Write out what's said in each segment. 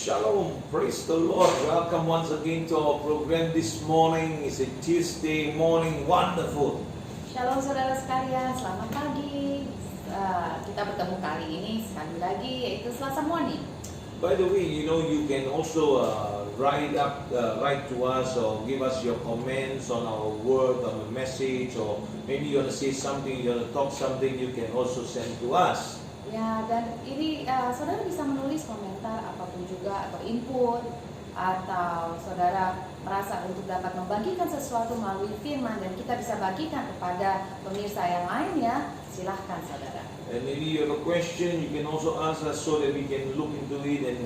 Shalom, praise the Lord. Welcome once again to our program this morning. It's a Tuesday morning, wonderful. Shalom saudara sekalian, selamat pagi. Kita bertemu kali ini sekali lagi yaitu Selasa morning. By the way, you can also write to us or give us your comments on our word, on the message, or maybe you want to say something, you want to talk something, you can also send to us. Ya, dan ini saudara bisa menulis komentar apapun juga atau input, atau saudara merasa untuk dapat membagikan sesuatu melalui firman dan kita bisa bagikan kepada pemirsa yang lainnya, silahkan saudara. And maybe you have a question, you can also ask us so that we can look into it and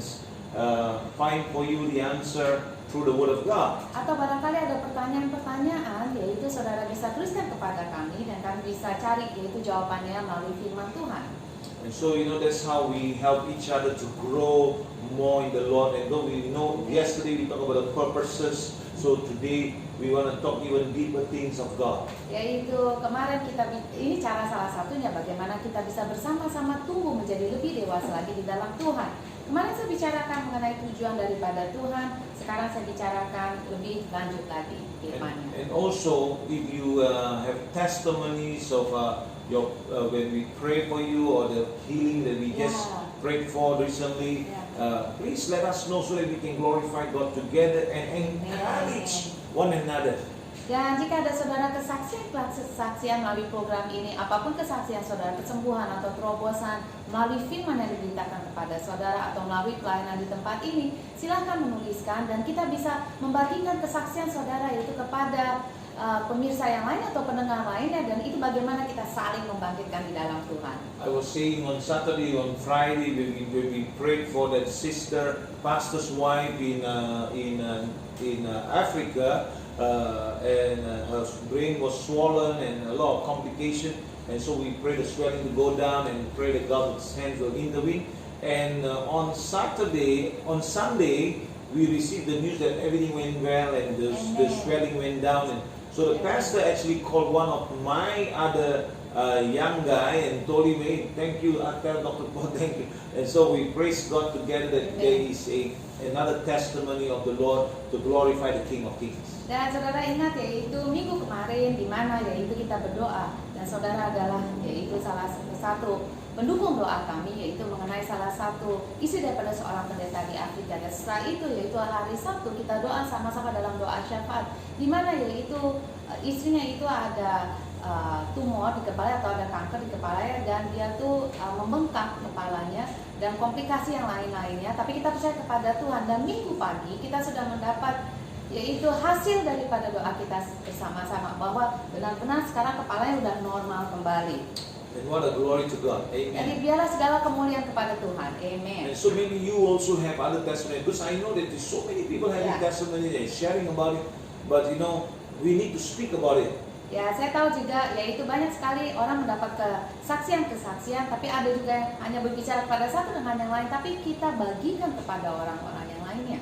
find for you the answer through the Word of God. Atau barangkali ada pertanyaan-pertanyaan, yaitu saudara bisa tuliskan kepada kami dan kami bisa cari yaitu jawabannya melalui firman Tuhan. And so, that's how we help each other to grow more in the Lord. And though we know, yesterday we talked about the purposes, so today we want to talk even deeper things of God. Yaitu kemarin ini cara salah satunya bagaimana kita bisa bersama-sama tumbuh menjadi lebih dewasa lagi di dalam Tuhan. Kemarin saya bicarakan mengenai tujuan daripada Tuhan, sekarang saya bicarakan lebih lanjut lagi firman-Nya. And also, if you have testimonies of when we pray for you or the healing that we just prayed for recently, please let us know so that we can glorify God together and encourage one another. Dan jika ada saudara kesaksian melalui program ini, apapun kesaksian saudara, kesembuhan atau terobosan melalui firman yang diberitakan kepada saudara atau melalui pelayanan di tempat ini, silahkan menuliskan dan kita bisa membagikan kesaksian saudara yaitu kepada pemirsa yang lain atau pendengar lainnya, dan itu bagaimana kita saling membangkitkan di dalam Tuhan. I was saying on Saturday, on Friday, when we prayed for that sister, pastor's wife in Africa, and her brain was swollen and a lot of complication, and so we prayed the swelling to go down and pray that God's hands will intervene. And on Sunday, we received the news that everything went well and the swelling went down. And so the pastor actually called one of my other young guy and told him, "Hey, thank you, Dr. Paul, thank you." And so we praise God together that there is another testimony of the Lord to glorify the King of Kings. Dan saudara ingat yaitu minggu kemarin di mana yaitu kita berdoa dan saudara adalah yaitu salah satu pendukung doa kami yaitu mengenai salah satu isi daripada seorang pendeta di Afrika. Dan setelah itu yaitu hari Sabtu kita doa sama-sama dalam doa syafaat di mana yaitu istrinya itu ada tumor di kepala atau ada kanker di kepalanya dan dia tuh membengkak kepalanya dan komplikasi yang lain-lainnya, tapi kita percaya kepada Tuhan dan minggu pagi kita sudah mendapat yaitu hasil daripada doa kita bersama-sama bahwa benar-benar sekarang kepalanya sudah normal kembali. And what a glory to God. Amen. Jadi biarlah segala kemuliaan kepada Tuhan. Amen. And so maybe you also have other testimony, because I know that there's so many people having testimony and sharing about it, but we need to speak about it. Ya, saya tahu juga yaitu banyak sekali orang mendapat kesaksian, tapi ada juga yang hanya berbicara kepada satu dengan yang lain, tapi kita bagikan kepada orang-orang yang lainnya.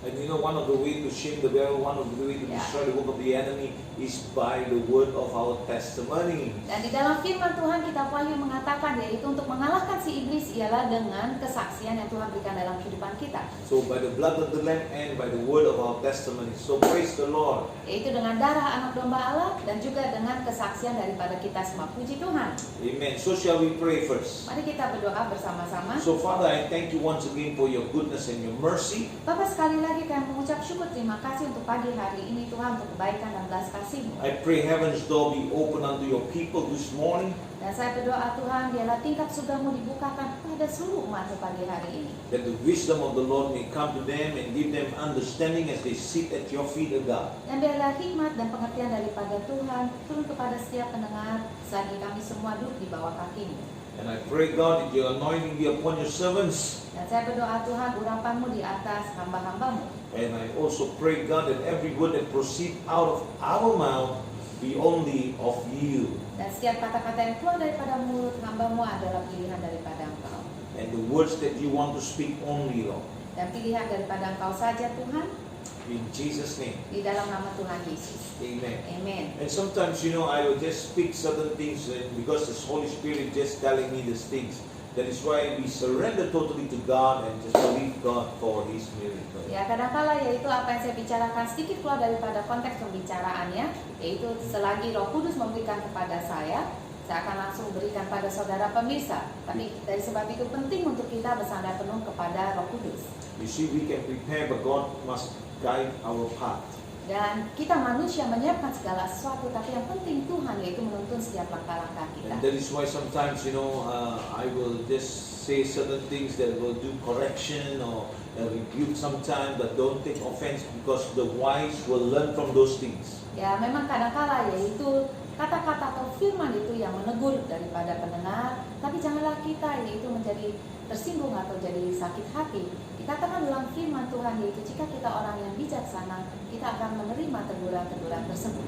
And one of the way to shame the devil, one of the way to destroy the work of the enemy is by the word of our testimony. Dan di dalam firman Tuhan kita Wahyu mengatakan yaitu untuk mengalahkan si iblis ialah dengan kesaksian yang Tuhan berikan dalam kehidupan kita. So by the blood of the Lamb and by the word of our testimony. So praise the Lord. Yaitu dengan darah anak domba Allah dan juga dengan kesaksian daripada kita semua. Puji Tuhan. Amen. So shall we pray first. Mari kita berdoa bersama-sama. So Father, I thank you once again for your goodness and your mercy. Bapak, sekali lagi kami mengucap syukur terima kasih untuk pagi hari ini Tuhan untuk kebaikan dan belas kasih-Mu. I pray heaven's door be open unto your people this morning. Dan saya berdoa Tuhan biarlah tingkap surga-Mu dibukakan pada seluruh umat pagi hari ini. That the wisdom of the Lord may come to them and give them understanding as they sit at your feet, O God. Dan biarlah hikmat dan pengertian daripada Tuhan turun kepada setiap pendengar selagi kami semua duduk di bawah kaki-Mu. And I pray, God, that your anointing be upon your servants. Dan saya berdoa Tuhan urapan-Mu di atas hamba-hamba-Mu. And I also pray, God, that every word that proceed out of our mouth be only of you. Dan setiap kata-kata yang keluar daripada mulut hamba-Mu adalah pilihan daripada Engkau. And the words that you want to speak only, Lord. Dan pilihan daripada Engkau saja Tuhan. In Jesus' name. Di dalam nama Tuhan Yesus. Amen. Amen. And sometimes, I will just speak certain things because the Holy Spirit just telling me these things. That is why we surrender totally to God and just believe God for His miracle. Ya, kadangkala yaitu apa yang saya bicarakan sedikit keluar daripada konteks pembicaraannya, yaitu selagi Roh Kudus memberikan kepada saya akan langsung berikan pada saudara pemirsa. Tapi dari sebab itu penting untuk kita bersandar penuh kepada Roh Kudus. You see, we can prepare, but God must guide our path. Dan kita manusia menyiapkan segala sesuatu, tapi yang penting Tuhan yaitu menuntun setiap langkah-langkah kita. And that is why sometimes, I will just say certain things that will do correction or rebuke sometimes, but don't take offense because the wise will learn from those things. Ya, memang kadang-kala yaitu kata-kata atau firman itu yang menegur daripada pendengar, tapi janganlah kita yaitu menjadi tersinggung atau jadi sakit hati. Dikatakan dalam firman Tuhan yaitu jika kita orang yang bijaksana, kita akan menerima teguran-teguran tersebut.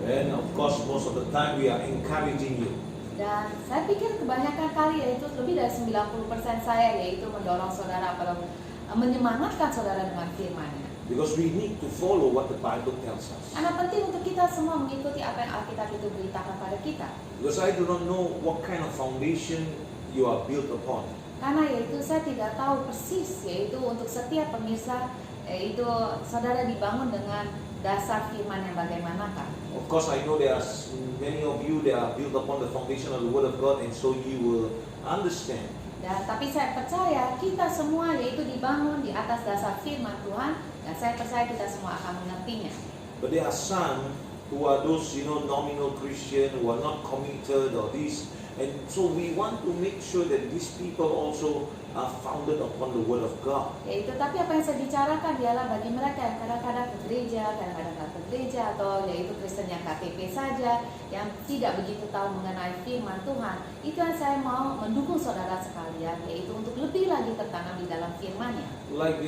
And of course, most of the time we are encouraging you. Dan saya pikir kebanyakan kali yaitu lebih dari 90% saya yaitu mendorong saudara atau menyemangatkan saudara dengan firman-Nya. Because we need to follow what the Bible tells us. Karena penting untuk kita semua mengikuti apa yang Alkitab itu beritakan pada kita. Because I do not know what kind of foundation you are built upon. Karena yaitu saya tidak tahu persis yaitu untuk setiap pemirsa yaitu saudara dibangun dengan dasar firman yang bagaimanakah. Of course, I know there are many of you that are built upon the foundation of the Word of God, and so you will understand. Dan tapi saya percaya kita semua yaitu dibangun di atas dasar firman Tuhan, dan saya percaya kita semua akan mengertinya. But there are some who are those nominal Christian who are not committed or this, and so we want to make sure that these people also are founded upon the Word of God. Yaitu tapi apa yang saya bicarakan ialah bagi mereka yang kadang-kadang ke gereja, kadang-kadang tak ke gereja, atau yaitu Kristen yang KTP saja, yang tidak begitu tahu mengenai firman Tuhan. Itu yang saya mau mendukung saudara sekalian, yaitu untuk lebih lagi tertanam di dalam firman-Nya. Like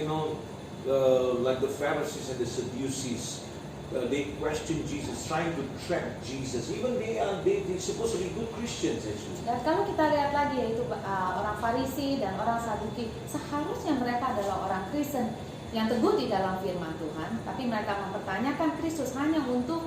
like the Pharisees and the Sadducees, they question Jesus, trying to trap Jesus. Even they supposed to be good Christians actually. Dan kalau kita lihat lagi yaitu orang Farisi dan orang Saduki, seharusnya mereka adalah orang Kristen yang teguh di dalam firman Tuhan, tapi mereka mempertanyakan Kristus hanya untuk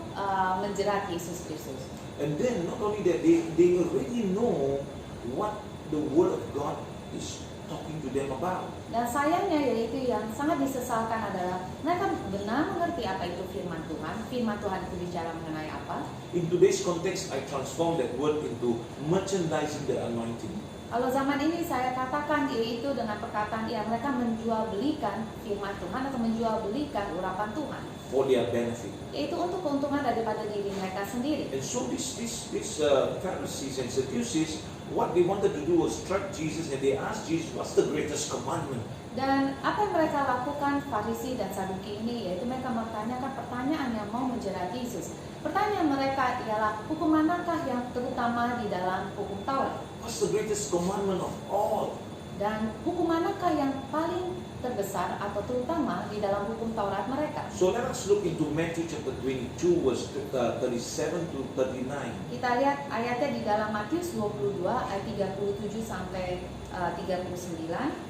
menjerat Yesus Kristus. And then not only that, they already know what the Word of God is talking to them about. Dan sayangnya yaitu yang sangat disesalkan adalah mereka benar mengerti apa itu firman Tuhan. Firman Tuhan itu bicara mengenai apa. In today's context, I transform that word into merchandising the anointing. Kalau zaman ini saya katakan yaitu dengan perkataan ya mereka menjual belikan firman Tuhan atau menjual belikan urapan Tuhan. For their benefit. Yaitu untuk keuntungan daripada diri mereka sendiri. And so these Pharisees and Sadducees, what they wanted to do was trap Jesus, and they asked Jesus, what's the greatest commandment? Dan apa yang mereka lakukan Farisi dan Saduki ini yaitu mereka mempertanyakan pertanyaan yang mau menjerat Yesus. Pertanyaan mereka ialah hukum manakah yang terutama di dalam hukum Taurat? What's the greatest commandment of all? Dan hukum manakah yang paling terbesar atau terutama di dalam hukum Taurat mereka? So let us look into Matthew chapter 22 verse 37 to 39. Kita lihat ayatnya di dalam Matius 22 ayat 37 sampai 39.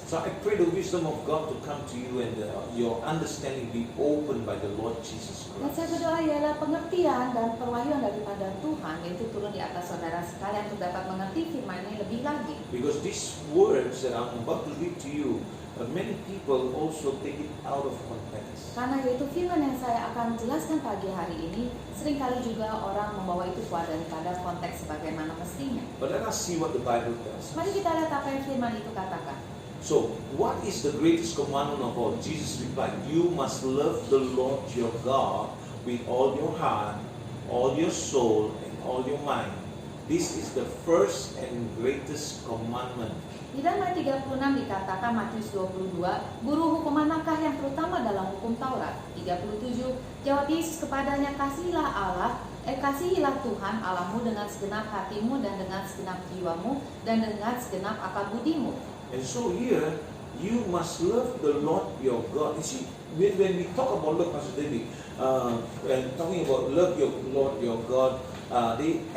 So I pray the wisdom of God to come to you and your understanding be opened by the Lord Jesus Dan saya Christ. berdoa ialah pengertian dan perwahyuan daripada Tuhan yaitu turun di atas saudara sekalian untuk dapat mengerti firman-Nya lebih lagi. Because these words that I'm about to read to you, many people also take it out of context. Karena yaitu firman yang saya akan jelaskan pagi hari ini, seringkali juga orang membawa itu keluar daripada konteks sebagaimana mestinya. But let us see what the Bible tells us. Mari kita lihat apa yang firman itu katakan. So, what is the greatest commandment of all? Jesus replied, you must love the Lord your God with all your heart, all your soul, and all your mind. This is the first and greatest commandment. Di dalam ayat 36 dikatakan Matius 22, guru hukum manakah yang terutama dalam hukum Taurat? 37, jawab Yesus kepadanya, kasihilah Tuhan Allahmu dengan segenap hatimu dan dengan segenap jiwamu dan dengan segenap akal budimu. And so here, you must love the Lord your God. You see, when we talk about love, Pastor David, when talking about love your Lord your God,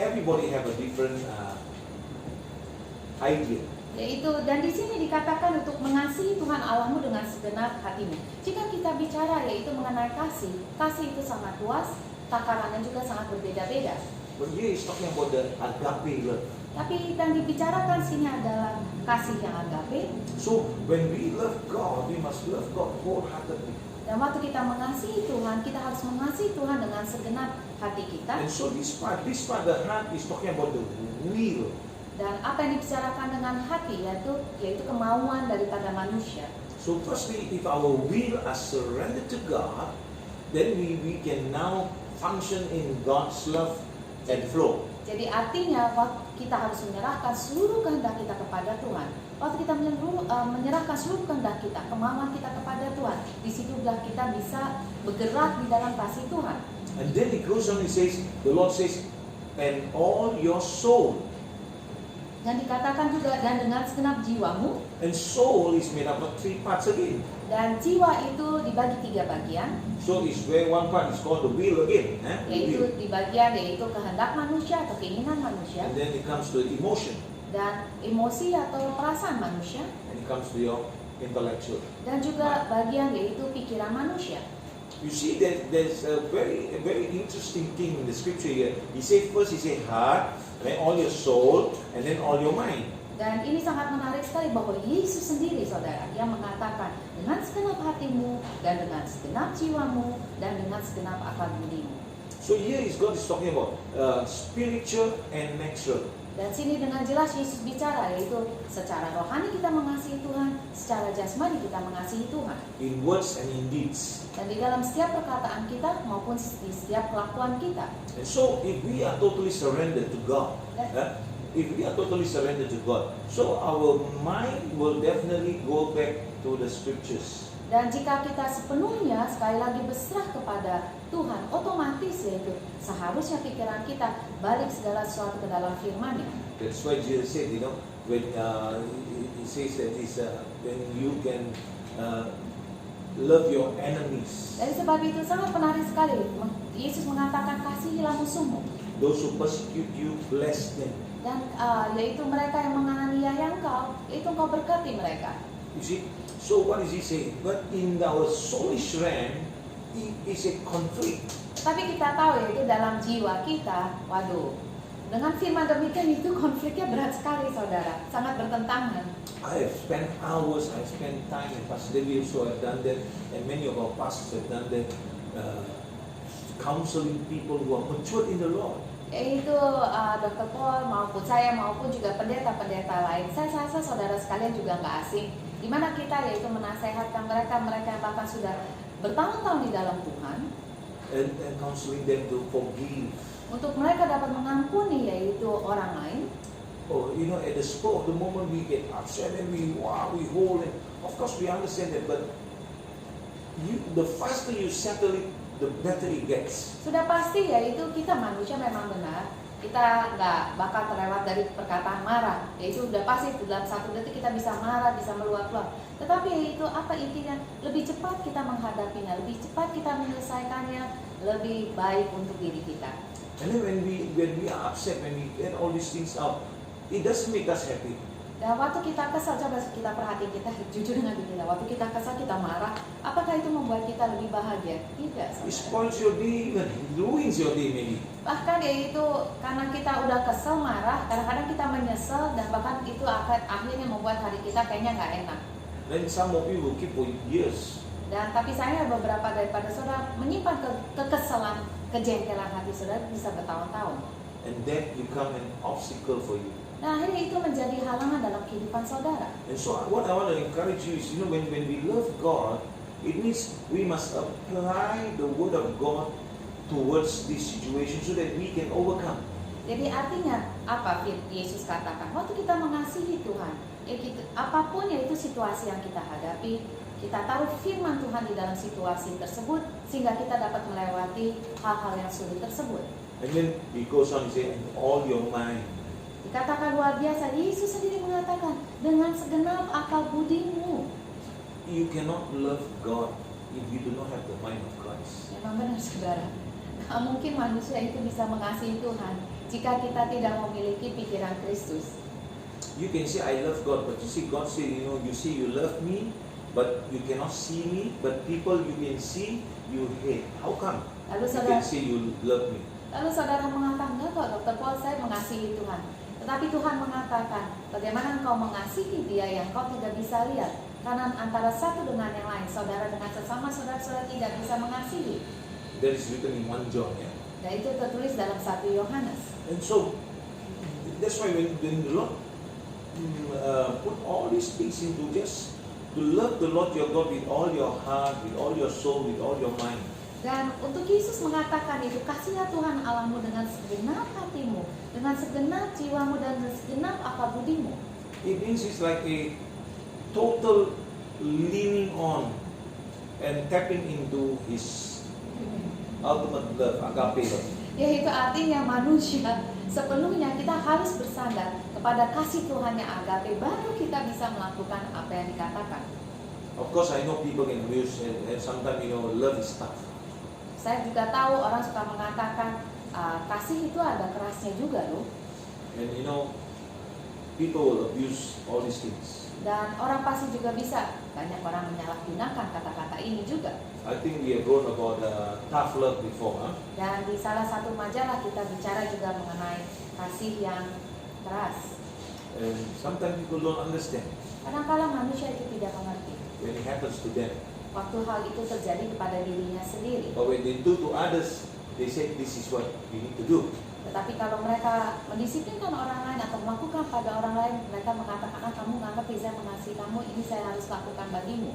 everybody have a different idea. Yaitu dan di sini dikatakan untuk mengasihi Tuhan Allahmu dengan segenap hatimu. Jika kita bicara yaitu mengenai kasih itu sangat luas, takarannya juga sangat berbeda-beda. But here is talking about the agape love. Tapi yang dibicarakan sini adalah kasih yang agape. So when we love God, we must love God wholeheartedly. Dan waktu kita mengasihi Tuhan, kita harus mengasihi Tuhan dengan segenap hati kita. And so this part, the heart is talking about the will. Dan apa yang dibicarakan dengan hati yaitu kemauan daripada manusia. So firstly, if our will are surrendered to God, then we can now function in God's love and flow. Jadi artinya kita harus menyerahkan seluruh kehendak kita kepada Tuhan. Waktu kita menyerahkan seluruh kehendak kita, kemauan kita kepada Tuhan, di situlah kita bisa bergerak di dalam kasih Tuhan. And then it goes on, the Lord says, and all your soul. Dan dikatakan juga, dan dengan segenap jiwamu. And soul is made up of 3 parts again. Dan jiwa itu dibagi 3 bagian. So it's where one part is called the will again. Yaitu di bagian yaitu kehendak manusia atau keinginan manusia. And then it comes to emotion. Dan emosi atau perasaan manusia. And it comes to your intellectual. Dan juga bagian yaitu pikiran manusia. You see that there's a very interesting thing in the scripture here. He said heart, and then all your soul, and then all your mind. Dan ini sangat menarik sekali bahwa Yesus sendiri, saudara, yang mengatakan dengan segenap hatimu dan dengan segenap jiwamu dan dengan segenap akal budimu. So here is God is talking about spiritual and natural. Dan sini dengan jelas Yesus bicara yaitu secara rohani kita mengasihi Tuhan, secara jasmani kita mengasihi Tuhan. In words and in deeds. Dan di dalam setiap perkataan kita maupun di setiap kelakuan kita. And so if we are totally surrendered to God, so our mind will definitely go back to the scriptures. Dan jika kita sepenuhnya sekali lagi berserah kepada Tuhan, otomatis yaitu seharusnya pikiran kita balik segala sesuatu ke dalam firman-Nya. That's why Jesus said, when he says that when you can love your enemies. Dari sebab itu sangat menarik sekali. Yesus mengatakan kasihilah musuhmu. Those who persecute you, bless them. Dan yaitu mereka yang menganiaya engkau, itu engkau berkati mereka. You see, so what is he saying? But in our soulish realm, it is a conflict. Tapi kita tahu yaitu dalam jiwa kita, waduh, dengan firman demikian itu konfliknya berat sekali, saudara, sangat bertentangan. I have spent hours, I spent time, and Pastor Devi also have done that, and many of our pastors have done that, counseling people who are matured in the Lord. Yaitu Dr. Paul maupun saya maupun juga pendeta-pendeta lain. Saya rasa saudara sekalian juga nggak asing. Di mana kita yaitu menasehatkan mereka yang bahkan sudah bertahun-tahun di dalam Tuhan. And counseling them to forgive. Untuk mereka dapat mengampuni yaitu orang lain. Oh, at the spur of the moment we get upset and we hold it. Of course we understand that, but the faster you settle it, the better it gets. Sudah pasti yaitu kita manusia memang benar. Kita nggak bakal terlewat dari perkataan marah. Yaitu udah pasti dalam 1 detik kita bisa marah, bisa meluap-luap. Tetapi yaitu apa intinya? Lebih cepat kita menghadapinya, lebih cepat kita menyelesaikannya, lebih baik untuk diri kita. And then when we are upset, when we get all these things out, it doesn't make us happy. Dan waktu kita kesal, coba kita perhatiin, kita jujur dengan diri kita. Waktu kita kesal, kita marah, apakah itu membuat kita lebih bahagia? Tidak. It spoils your day, even it ruins your day maybe. Bahkan yaitu karena kita udah kesel, marah, kadang-kadang kita menyesal dan bahkan itu akan akhirnya membuat hari kita kayaknya nggak enak. Then some of you will keep for years. Dan tapi saya beberapa daripada saudara menyimpan kekesalan, kejengkelan hati saudara bisa bertahun-tahun. And that become an obstacle for you. Nah akhirnya itu menjadi halangan dalam kehidupan saudara. And so what I want to encourage you is, when we love God, it means we must apply the word of God towards this situation so that we can overcome. Jadi artinya apa Yesus katakan? Waktu kita mengasihi Tuhan, apapun yaitu situasi yang kita hadapi, kita taruh firman Tuhan di dalam situasi tersebut sehingga kita dapat melewati hal-hal yang sulit tersebut. And then he goes on and says, all your mind. Dikatakan luar biasa, Yesus sendiri mengatakan dengan segenap akal budimu. You cannot love God if you do not have the mind of Christ. Memang benar saudara, gak mungkin manusia itu bisa mengasihi Tuhan jika kita tidak memiliki pikiran Kristus. You can say I love God, but you see God say, you see you love me, but you cannot see me, but people you can see, you hate. How come? Lalu You can say you love me. saudara mengatakan, enggak kok Dr. Paul, saya mengasihi Tuhan. Tetapi Tuhan mengatakan, bagaimana engkau mengasihi dia yang kau tidak bisa lihat? Karena antara satu dengan yang lain, saudara dengan sesama saudara-saudara tidak bisa mengasihi. That is written in 1 John. Yeah? Dan itu tertulis dalam 1 Yohanes. And so, that's why when the Lord put all these things into just to love the Lord your God with all your heart, with all your soul, with all your mind. Dan untuk Yesus mengatakan itu, kasihilah Tuhan Allahmu dengan segenap hatimu, dengan segenap jiwamu dan dengan segenap akal budimu. It means it's like a total leaning on and tapping into His ultimate love, agape love. Yaitu artinya manusia sepenuhnya kita harus bersandar kepada kasih Tuhan yang agape, baru kita bisa melakukan apa yang dikatakan. Of course, I know people can abuse and sometimes love is tough. Saya juga tahu orang suka mengatakan kasih itu ada kerasnya juga loh. And people will abuse all these things. Dan orang pasti juga bisa, banyak orang menyalahgunakan kata-kata ini juga. I think we have wrote about tough love before, huh? Dan di salah satu majalah kita bicara juga mengenai kasih yang keras. And sometimes people don't understand Kadang-kala manusia itu tidak mengerti when it happens to them. waktu hal itu terjadi kepada dirinya sendiri. But when they do to others, they say this is what you need to do. Tetapi kalau mereka mendisiplinkan orang lain atau melakukan pada orang lain, mereka mengatakan, kamu nggak ngerti, saya mengasihi kamu, ini saya harus lakukan bagimu.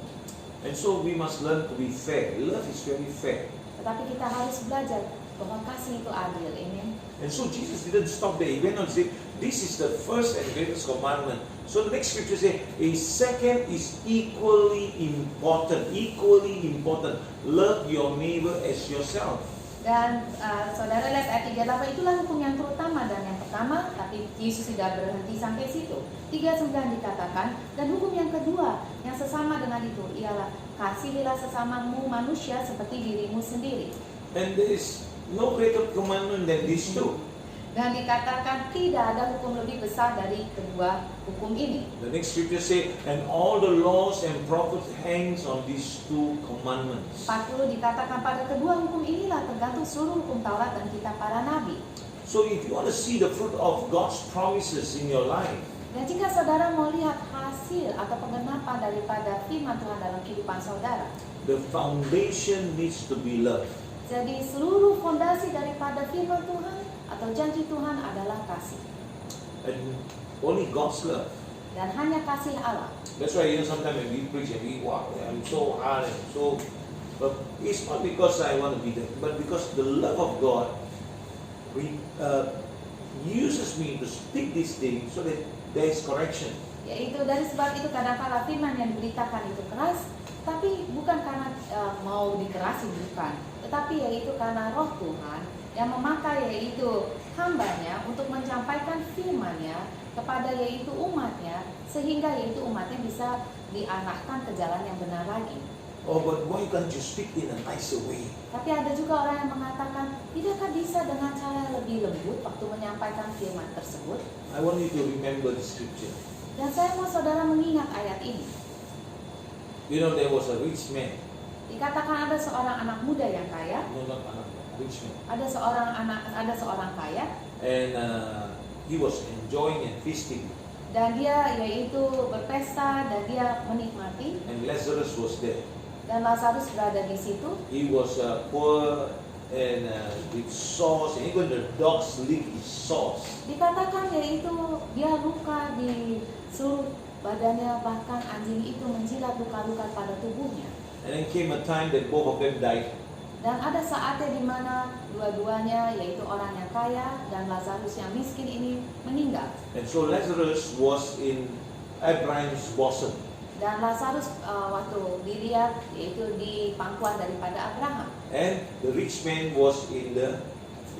And so we must learn to be fair. Love is very fair. Tetapi kita harus belajar bahwa kasih itu adil. Amen. And so Jesus didn't stop there. He went on to say, this is the first and greatest commandment. So the next scripture says, a second is equally important. Equally important. Love your neighbor as yourself. Dan saudara lihat ayat 38, itulah hukum yang terutama dan yang pertama, tapi Yesus tidak berhenti sampai situ. 39 dikatakan, dan hukum yang kedua yang sesama dengan itu ialah kasihilah sesamamu manusia seperti dirimu sendiri. And there is no greater commandment than these two. Dan dikatakan tidak ada hukum lebih besar dari kedua hukum ini. The next scripture say, and all the laws and prophets hangs on these two commandments. 40 dikatakan pada kedua hukum inilah tergantung seluruh hukum Taurat dan kitab para nabi. So if you want to see the fruit of God's promises in your life, Dan jika saudara mau lihat hasil atau penggenapan daripada firman Tuhan dalam kehidupan saudara, the foundation needs to be love. jadi seluruh fondasi daripada firman Tuhan atau janji Tuhan adalah kasih. And only God's love. Dan hanya kasih Allah. That's why sometimes when we preach and we wow, I'm so hard and so, but it's not because I want to be there, but because the love of God uses me to speak these things so that there is correction. Yaitu dari sebab itu kadang-kala firman yang diberitakan itu keras, tapi bukan karena mau dikerasi, bukan, tetapi yaitu karena Roh Tuhan yang memakai yaitu hambanya untuk menyampaikan firman-Nya kepada yaitu umatnya, sehingga yaitu umatnya bisa diarahkan ke jalan yang benar lagi. Oh, but why can't you speak in a nicer way? Tapi ada juga orang yang mengatakan, tidakkah bisa dengan cara yang lebih lembut waktu menyampaikan firman tersebut? I want you to remember the scripture. Dan saya mau saudara mengingat ayat ini. There was a rich man. Dikatakan ada seorang anak muda yang kaya. No, not anak, rich man. Ada seorang kaya. And he was enjoying and feasting. Dan dia yaitu berpesta dan dia menikmati. And Lazarus was there. Dan Lazarus berada di situ. He was poor and with sores, and even the dogs lick his sores. Dikatakan yaitu dia luka di seluruh badannya, bahkan anjing itu menjilat luka-luka pada tubuhnya. And then came a time that both of them died. Dan ada saatnya di mana dua-duanya yaitu orang yang kaya dan Lazarus yang miskin ini meninggal. And so Lazarus was in Abraham's bosom. Dan Lazarus waktu dilihat yaitu di pangkuan daripada Abraham. And the rich man was in the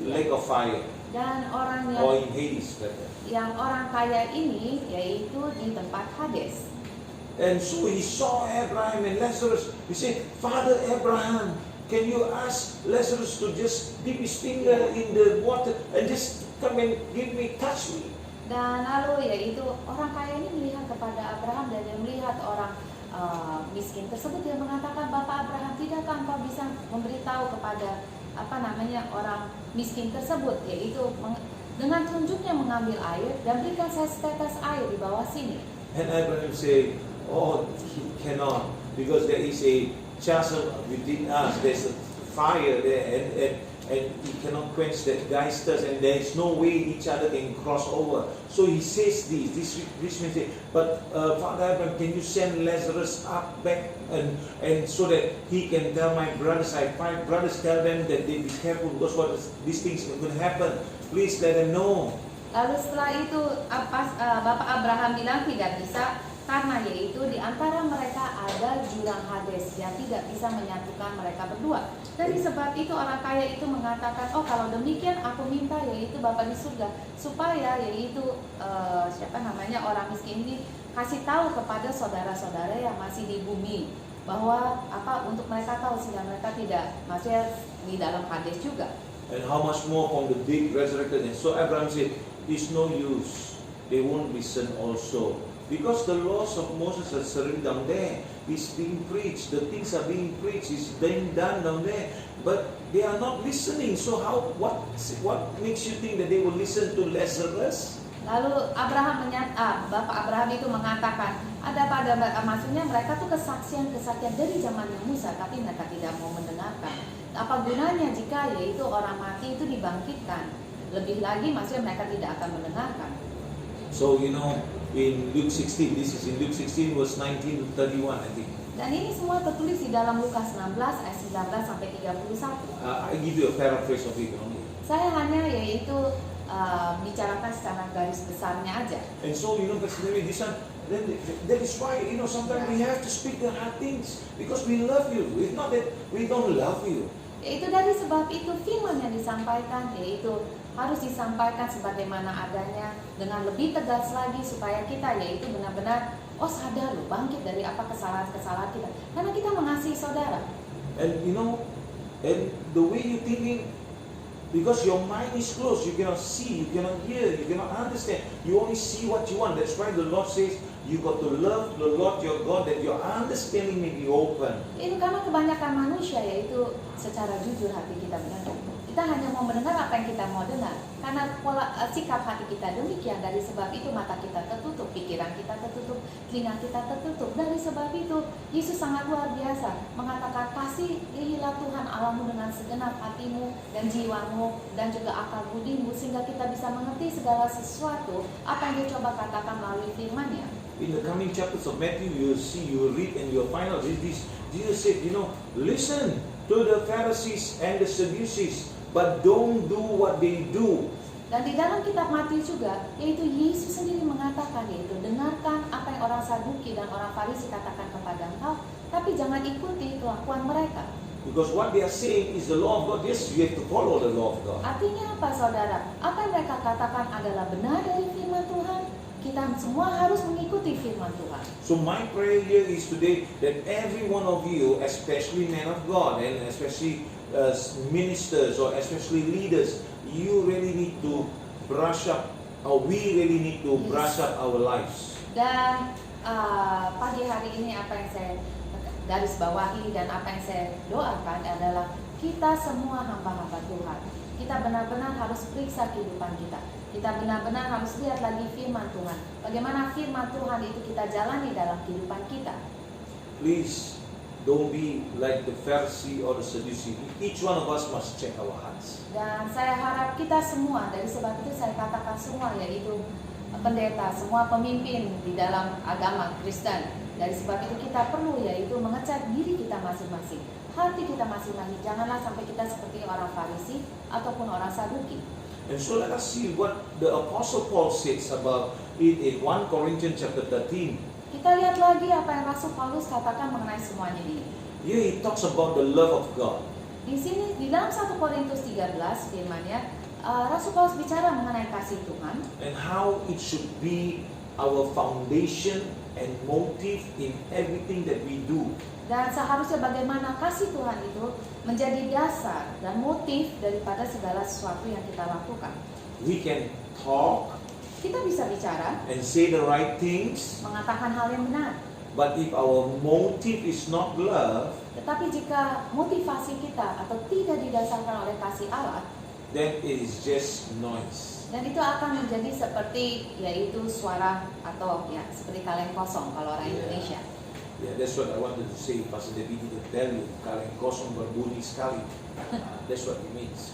lake of fire. Dan orang Or in Hades, rather. yang orang kaya ini yaitu di tempat Hades. And so he saw Abraham and Lazarus. He said, Father Abraham, can you ask Lazarus to just dip his finger in the water and just come and touch me? Dan lalu yaitu orang kaya ini melihat kepada Abraham dan dia melihat orang miskin tersebut. Dia mengatakan, Bapak Abraham, tidakkah engkau bisa memberitahu kepada orang miskin tersebut, yaitu dengan tunjuknya mengambil air dan berikan saya setetes air di bawah sini. And Abraham said, oh, he cannot, because there is a chasm within us, there's a fire there, and he cannot quench that guy's thirst, and there is no way each other can cross over. So he says this rich man says, but Father Abraham, can you send Lazarus up back, and so that he can tell my brothers, I find brothers, tell them that they be careful, because what these things are going to happen. Please let them know. Lalu setelah itu Bapak Abraham bilang tidak bisa, karena yaitu di antara mereka ada jurang Hades yang tidak bisa menyatukan mereka berdua. Dari sebab itu orang kaya itu mengatakan, oh kalau demikian aku minta yaitu Bapa di surga, supaya yaitu orang miskin ini kasih tahu kepada saudara-saudara yang masih di bumi, bahwa untuk mereka tahu sehingga mereka tidak maksudnya di dalam Hades juga. And how much more from the big resurrected. And so Abraham said, it's no use, they won't listen also. Because the laws of Moses are already down there. It's being preached. The things are being preached. It's being done down there. But they are not listening. So what makes you think that they will listen to Lazarus? Lalu Bapak Abraham itu mengatakan, maksudnya mereka tuh kesaksian dari zamannya Musa, tapi mereka tidak mau mendengarkan. Apa gunanya jika yaitu orang mati itu dibangkitkan? Lebih lagi maksudnya mereka tidak akan mendengarkan. So in Luke 16, this is in Luke 16 verse 19 to 31, I think. Dan ini semua tertulis di dalam Lukas 16 ayat 19 sampai 31. I give you a paraphrase of it only. Saya hanya yaitu bicarakan secara garis besarnya aja. And so Pastor David, this one, that is why sometimes we have to speak the hard things because we love you. It's not that we don't love you. Yaitu dari sebab itu firman yang disampaikan yaitu harus disampaikan sebagaimana adanya dengan lebih tegas lagi supaya kita yaitu benar-benar sadar loh, bangkit dari apa kesalahan-kesalahan kita karena kita mengasihi saudara. And and the way you thinking, because your mind is closed, you cannot see, you cannot hear, you cannot understand. You only see what you want. That's why the Lord says you got to love the Lord your God, that your understanding may be open. Itu karena kebanyakan manusia yaitu secara jujur hati kita mendengar. Kita hanya mau mendengar apa yang kita mau dengar. Karena pola sikap hati kita demikian. Dari sebab itu mata kita tertutup, pikiran kita tertutup, telinga kita tertutup. Dari sebab itu Yesus sangat luar biasa mengatakan, kasihilah Tuhan Allahmu dengan segenap hatimu dan jiwamu dan juga akal budimu, sehingga kita bisa mengerti segala sesuatu apa yang Dia coba katakan melalui firman-Nya. In the coming chapters of Matthew, you will see, you will read, and you will find out this. Jesus said, listen to the Pharisees and the Sadducees, but don't do what they do. Dan di dalam kitab Matius juga, yaitu Yesus sendiri mengatakan, yaitu dengarkan apa yang orang Saduki dan orang Farisi katakan kepada engkau, tapi jangan ikuti kelakuan mereka. Because what they are saying is the law of God. Yes, you have to follow the law of God. Artinya apa, saudara? Apa yang mereka katakan adalah benar dari firman Tuhan. Kita semua harus mengikuti firman Tuhan. So my prayer here is today that every one of you, especially men of God and especially ministers or especially leaders, you really need to brush up, or we really need to brush up our lives. Dan pagi hari ini apa yang saya garis bawahi dan apa yang saya doakan adalah kita semua hamba-hamba Tuhan. Kita benar-benar harus periksa kehidupan kita. Kita benar-benar harus lihat lagi firman Tuhan. Bagaimana firman Tuhan itu kita jalani dalam kehidupan kita. Please don't be like the Pharisee or the Sadducee. Each one of us must check our hearts. Dan saya harap kita semua, dari sebab itu saya katakan semua, yaitu pendeta, semua pemimpin di dalam agama Kristen. Dari sebab itu kita perlu yaitu mengecek diri kita masing-masing, hati kita masing-masing. Janganlah sampai kita seperti orang Farisi ataupun orang Saduki. And so let us see what the Apostle Paul says about it in 1 Corinthians chapter 13. Kita lihat lagi apa yang Rasul Paulus katakan mengenai semuanya ini. Here he talks about the love of God. Di sini di dalam 1 Korintus 13 firman-Nya, Rasul Paulus bicara mengenai kasih Tuhan And how it should be our foundation and motive in everything that we do. dan seharusnya bagaimana kasih Tuhan itu menjadi dasar dan motif daripada segala sesuatu yang kita lakukan. We can talk Kita bisa bicara, and say the right things, mengatakan hal yang benar. but if our motive is not love, Tetapi jika motivasi kita atau tidak didasarkan oleh kasih Allah, then it is just noise. Dan itu akan menjadi seperti yaitu suara atau ya seperti kaleng kosong kalau orang Indonesia. Yeah, that's what I wanted to say. Pastor Debbie didn't tell you, kaleng kosong berbunyi sekali. That's what it means.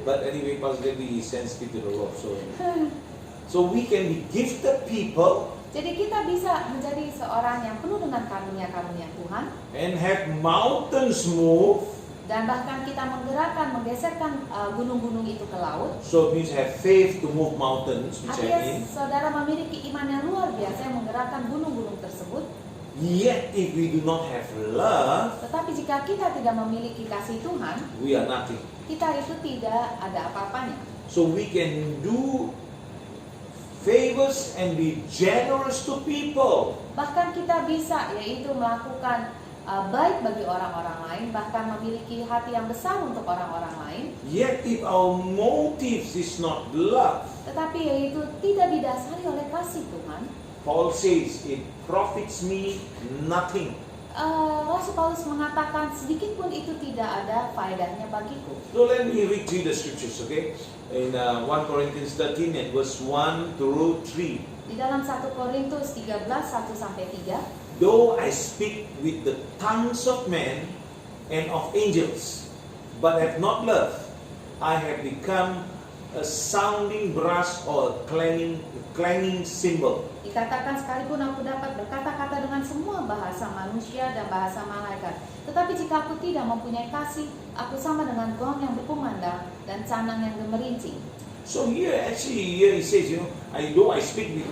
But anyway, Pastor Debbie is sensitive to the Lord, so we can be gifted people. Jadi kita bisa menjadi seorang yang penuh dengan karunia-karunia Tuhan. And have mountains move. Dan bahkan kita menggeserkan gunung-gunung itu ke laut. So it means have faith to move mountains, which I Artinya mean. saudara memiliki iman yang luar biasa yang menggerakkan gunung-gunung tersebut. Yet if we do not have love, Tetapi jika kita tidak memiliki kasih Tuhan, we are nothing. kita itu tidak ada apa-apanya. So we can do favors and be generous to people. Bahkan kita bisa yaitu melakukan baik bagi orang-orang lain, bahkan memiliki hati yang besar untuk orang-orang lain. Yet if our motives is not love, Tetapi yaitu tidak didasari oleh kasih Tuhan. Paul says it profits me nothing. Rasul Paulus mengatakan sedikit pun itu tidak ada faedahnya bagiku. So let me read to you the scriptures, okay? In 1 Corinthians 13 and verse 1 through 3. Di dalam 1 Korintus 13 1-3. Though I speak with the tongues of men and of angels, but have not love, I have become a sounding brass or clanging cymbal. Dikatakan sekalipun aku dapat berkata-kata dengan semua bahasa manusia dan bahasa malaikat, tetapi jika aku tidak mempunyai kasih, aku sama dengan gong yang berkumandang dan canang yang gemerincing. So here he says, though I speak with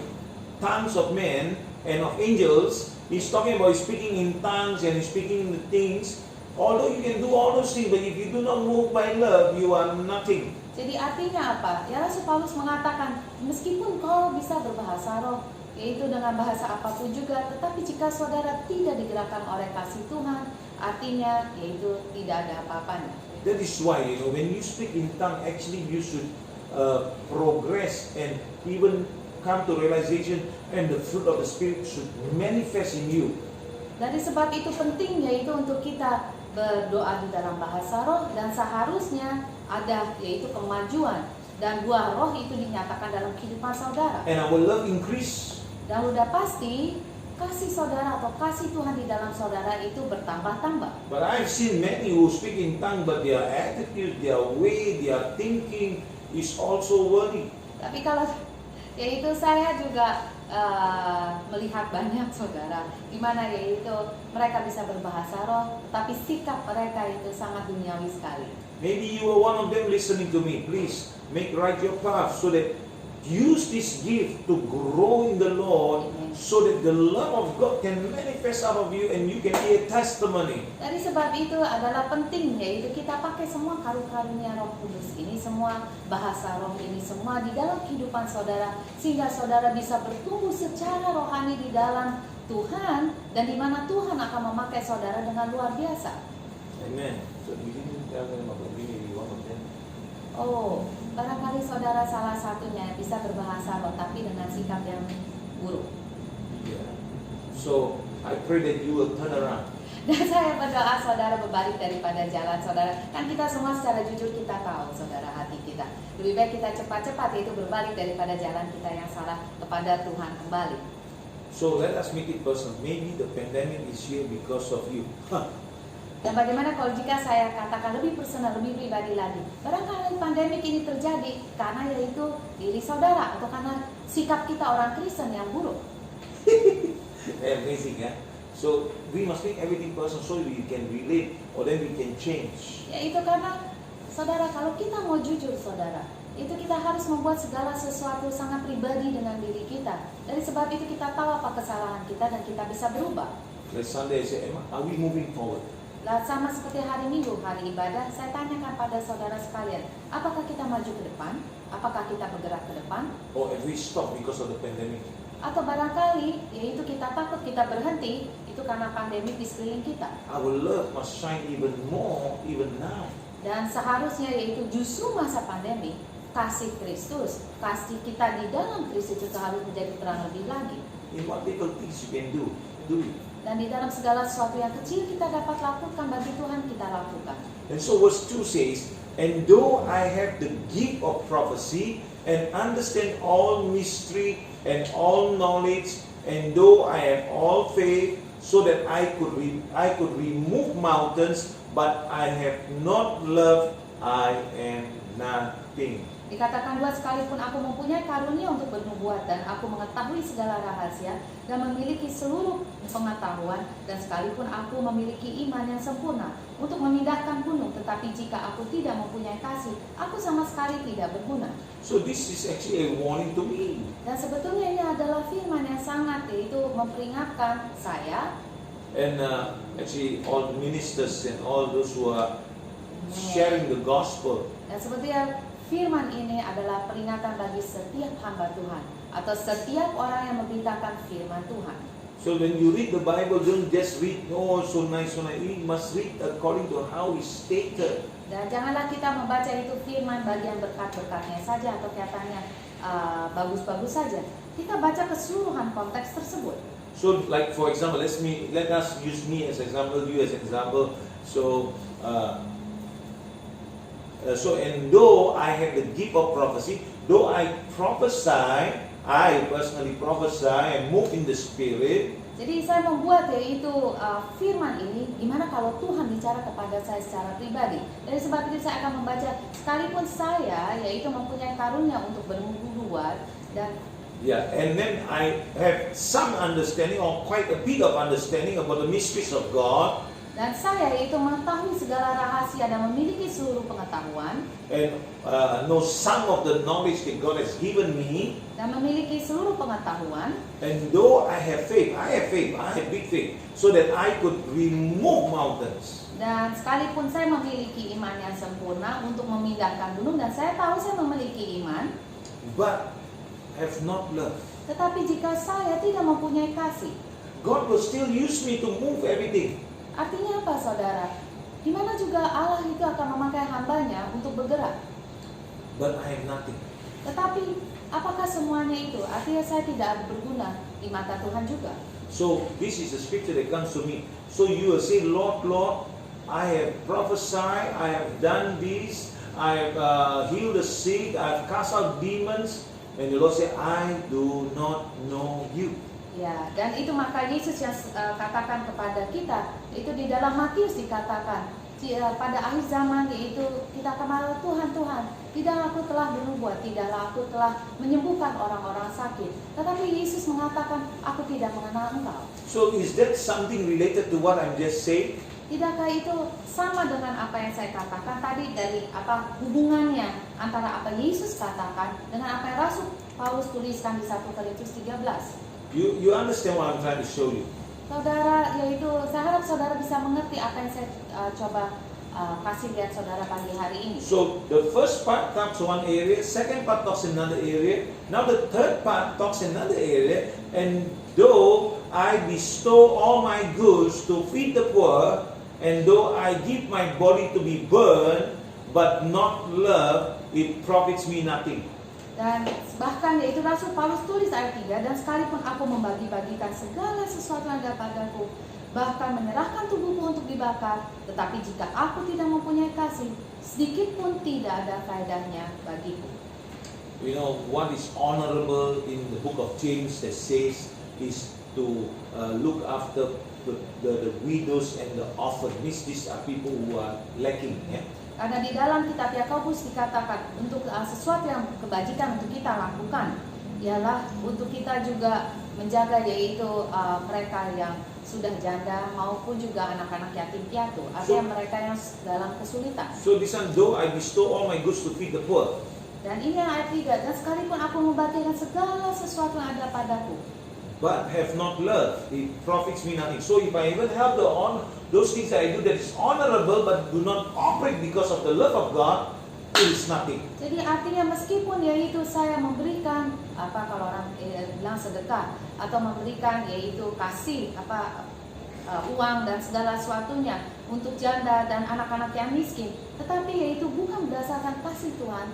tongues of men and of angels, he's talking about speaking in tongues and speaking the things. Although you can do all those things, but if you do not move by love, you are nothing. Jadi artinya apa? Ya Rasul Paulus mengatakan, meskipun kau bisa berbahasa roh, yaitu dengan bahasa apapun juga, tetapi jika saudara tidak digerakkan oleh kasih Tuhan, artinya yaitu tidak ada apa-apanya. That is why, when you speak in tongue, actually you should progress and even come to realization, and the fruit of the Spirit should manifest in you. Dari sebab itu penting yaitu untuk kita berdoa di dalam bahasa roh, dan seharusnya ada yaitu kemajuan dan buah roh itu dinyatakan dalam kehidupan saudara. And our love increase. Dan udah pasti kasih saudara atau kasih Tuhan di dalam saudara itu bertambah-tambah. But I've seen many who speak in tongue, but their attitude, their way, their thinking is also worldly. Tapi kalau yaitu saya juga melihat banyak saudara di mana yaitu mereka bisa berbahasa roh, tapi sikap mereka itu sangat duniawi sekali. Maybe you are one of them listening to me. Please make right your path so that use this gift to grow in the Lord, so that the love of God can manifest out of you and you can be a testimony. Dari sebab itu adalah penting yaitu kita pakai semua karunia Roh Kudus ini, semua bahasa roh ini semua di dalam kehidupan saudara, sehingga saudara bisa bertumbuh secara rohani di dalam Tuhan, dan di mana Tuhan akan memakai saudara dengan luar biasa. Amen. So you didn't tell them about me, maybe one of them. Oh, barangkali saudara salah satunya bisa berbahasa roh tapi dengan sikap yang buruk. Yeah. So I pray that you will turn around. Dan saya berdoa saudara berbalik daripada jalan saudara. Kan kita semua secara jujur kita tahu saudara hati kita. Lebih baik kita cepat-cepat yaitu berbalik daripada jalan kita yang salah kepada Tuhan kembali. So let us make it personal. Maybe the pandemic is here because of you. Dan bagaimana kalau jika saya katakan lebih personal, lebih pribadi lagi? Barangkali pandemik ini terjadi karena yaitu diri saudara atau karena sikap kita orang Kristen yang buruk. Amazing, yeah? So we must make everything personal so we can relate, or then we can change. Ya itu karena saudara, kalau kita mau jujur saudara, itu kita harus membuat segala sesuatu sangat pribadi dengan diri kita. Dari sebab itu kita tahu apa kesalahan kita dan kita bisa berubah. Like Sunday I say, Emma, are we moving forward? Lah sama seperti hari Minggu, hari ibadah, saya tanyakan pada saudara sekalian, apakah kita maju ke depan? Apakah kita bergerak ke depan? Or have we stopped because of the pandemic? Atau barangkali yaitu kita takut kita berhenti itu karena pandemi di sekeliling kita. Our love must shine even more, even now. Dan seharusnya yaitu justru masa pandemi, kasih Kristus, kasih kita di dalam Kristus itu harus menjadi terang lebih lagi. In what little things you can do it. Dan di dalam segala sesuatu yang kecil kita dapat lakukan bagi Tuhan, kita lakukan. And so verse 2 says, And though I have the gift of prophecy and understand all mystery and all knowledge, and though I have all faith, so that I could remove mountains, but I have not love, I am nothing. Dikatakan dua, sekalipun aku mempunyai karunia untuk bernubuat dan aku mengetahui segala rahasia dan memiliki seluruh pengetahuan, dan sekalipun aku memiliki iman yang sempurna untuk memindahkan gunung, tetapi jika aku tidak mempunyai kasih, aku sama sekali tidak berguna. So this is actually a warning to me. Dan sebetulnya ini adalah firman yang sangat, yaitu memperingatkan saya And actually all ministers and all those who are sharing the gospel. dan sebetulnya firman ini adalah peringatan bagi setiap hamba Tuhan atau setiap orang yang memberitakan firman Tuhan. So when you read the Bible, don't just read, oh so nice, so nice. You must read according to how it's stated. Dan janganlah kita membaca itu firman bagian berkat-berkatnya saja atau kelihatannya bagus-bagus saja. Kita baca keseluruhan konteks tersebut. So like for example, let us use me as example, you as example. So and though I have the gift of prophecy, though I prophesy, I personally prophesy and move in the spirit. Jadi saya membuat yaitu firman ini, gimana kalau Tuhan bicara kepada saya secara pribadi. Dari sebab itu saya akan membaca, sekalipun saya yaitu mempunyai karunia untuk bernubuat dan And then I have some understanding or quite a bit of understanding about the mysteries of God. Dan saya yaitu mengetahui segala rahasia dan memiliki seluruh pengetahuan. And know some of the knowledge that God has given me. Dan memiliki seluruh pengetahuan. And though I have faith, I have big faith, so that I could remove mountains. Dan sekalipun saya memiliki iman yang sempurna untuk memindahkan gunung, dan saya tahu saya memiliki iman, but have not love. tetapi jika saya tidak mempunyai kasih, God will still use me to move everything. artinya apa saudara? Di mana juga Allah itu akan memakai hambanya untuk bergerak. But I have nothing. Tetapi apakah semuanya itu? Artinya saya tidak berguna di mata Tuhan juga. So this is a scripture that comes to me. So you will say, Lord, Lord, I have prophesied, I have done this, I have healed the sick, I have cast out demons. And the Lord said, I do not know you. Ya, dan itu maka Yesus yang katakan kepada kita, itu di dalam Matius dikatakan, pada akhir zaman yaitu kita akan Tuhan, Tuhan, tidaklah aku telah bernubuat, tidaklah aku telah menyembuhkan orang-orang sakit. Tetapi Yesus mengatakan, aku tidak mengenal engkau. So is that something related to what I'm just saying? Tidakkah itu sama dengan apa yang saya katakan tadi, dari apa hubungannya antara apa Yesus katakan dengan apa yang Rasul Paulus tuliskan di 1 Korintus 13? You understand what I'm trying to show you? Saudara, yaitu saya harap saudara bisa mengerti apa yang saya coba kasih lihat saudara pagi hari ini. So the first part talks one area, second part talks another area, now the third part talks another area. And though I bestow all my goods to feed the poor, and though I give my body to be burned, but not love, it profits me nothing. Dan bahkan yaitu Rasul Paulus tulis ayat 3, dan sekalipun aku membagi-bagikan segala sesuatu yang ada padaku, bahkan menyerahkan tubuhku untuk dibakar, tetapi jika aku tidak mempunyai kasih, sedikit pun tidak ada faedahnya bagiku. You know what is honorable in the book of James that says is to look after the widows and the orphans. These are people who are lacking. Yeah? Karena di dalam kitab Yakobus dikatakan untuk sesuatu yang kebajikan untuk kita lakukan ialah untuk kita juga menjaga yaitu mereka yang sudah janda maupun juga anak-anak yatim piatu, artinya mereka yang dalam kesulitan. So this one, though I bestow all my goods to feed the poor. Dan ini ayat 3, dan sekalipun aku membagikan segala sesuatu yang ada padaku, but have not love, it profits me nothing. So if I even have those things that I do that is honorable but do not operate because of the love of God, it is nothing. Jadi artinya meskipun yaitu saya memberikan apa kalau orang bilang sedekah atau memberikan yaitu kasih uang dan segala sesuatunya untuk janda dan anak-anak yang miskin, tetapi yaitu bukan berdasarkan kasih Tuhan.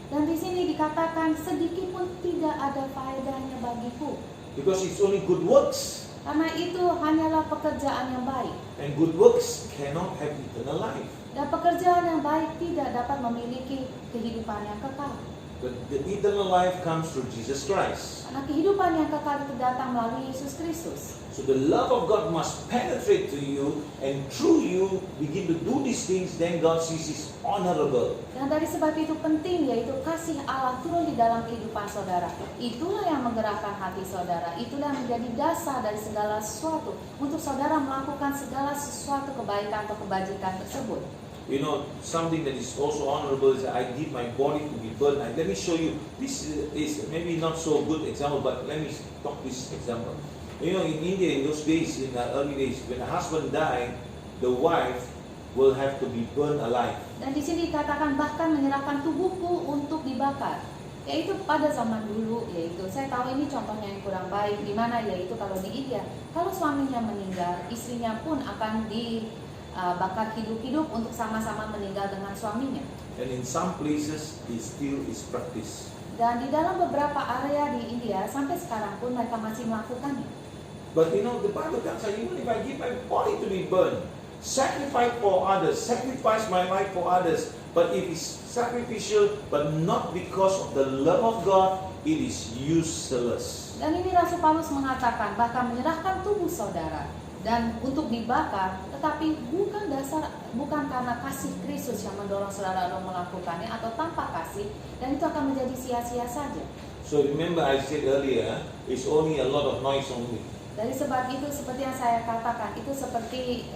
Dan di sini dikatakan sedikit pun tidak ada faedahnya bagiku. Because it's only good works. Karena itu hanyalah pekerjaan yang baik. And good works cannot have eternal life. Dan pekerjaan yang baik tidak dapat memiliki kehidupan yang kekal. But the eternal life comes through Jesus Christ. Karena kehidupan yang kekal itu datang melalui Yesus Kristus. So the love of God must penetrate to you, and through you begin to do these things, then God sees is honorable. Dan dari sebab itu penting, yaitu kasih Allah turun di dalam kehidupan saudara. Itulah yang menggerakkan hati saudara. Itulah yang menjadi dasar dari segala sesuatu untuk saudara melakukan segala sesuatu kebaikan atau kebajikan tersebut. You know, something that is also honorable is that I give my body to be burned. And let me show you. This is maybe not so good example, but let me talk this example. You know, in India, in those days, in the early days, when a husband died, the wife will have to be burned alive. Dan di sini dikatakan bahkan menyerahkan tubuhku untuk dibakar. Yaitu pada zaman dulu, yaitu saya tahu ini contohnya yang kurang baik, di mana yaitu kalau di India, kalau suaminya meninggal, istrinya pun akan dibakar hidup-hidup untuk sama-sama meninggal dengan suaminya. And in some places, it still is practiced. Dan di dalam beberapa area di India sampai sekarang pun mereka masih melakukannya. But you know, the Bible tells us, even if I give my body to be burned, sacrifice for others, sacrifice my life for others, but if it's sacrificial, but not because of the love of God, it is useless. Dan ini Rasul Paulus mengatakan bahkan menyerahkan tubuh saudara dan untuk dibakar, tetapi bukan karena kasih Kristus yang mendorong saudara untuk melakukannya atau tanpa kasih, dan itu akan menjadi sia-sia saja. So remember I said earlier, it's only a lot of noise only. Dari sebab itu seperti yang saya katakan, itu seperti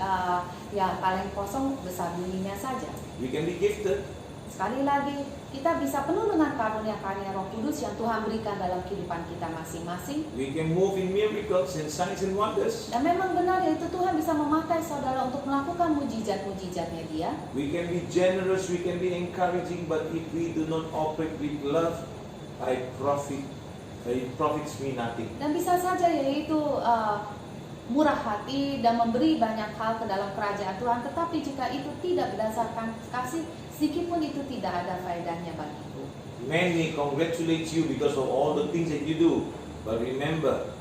ya kaleng kosong besar bunyinya saja. We can be gifted. Sekali lagi, kita bisa penuh dengan karunia-karunia Roh Kudus yang Tuhan berikan dalam kehidupan kita masing-masing. We can move in miracles and signs and wonders. Dan memang benar yaitu Tuhan bisa memakai saudara untuk melakukan mujizat-mujizatnya Dia. We can be generous, we can be encouraging, but if we do not operate with love, it profits me nothing. Dan bisa saja yaitu murah hati dan memberi banyak hal ke dalam kerajaan Tuhan, tetapi jika itu tidak berdasarkan kasih, sedikit pun itu tidak ada faedahnya bagiku. Man may congratulate you because of all the things that you do, but remember,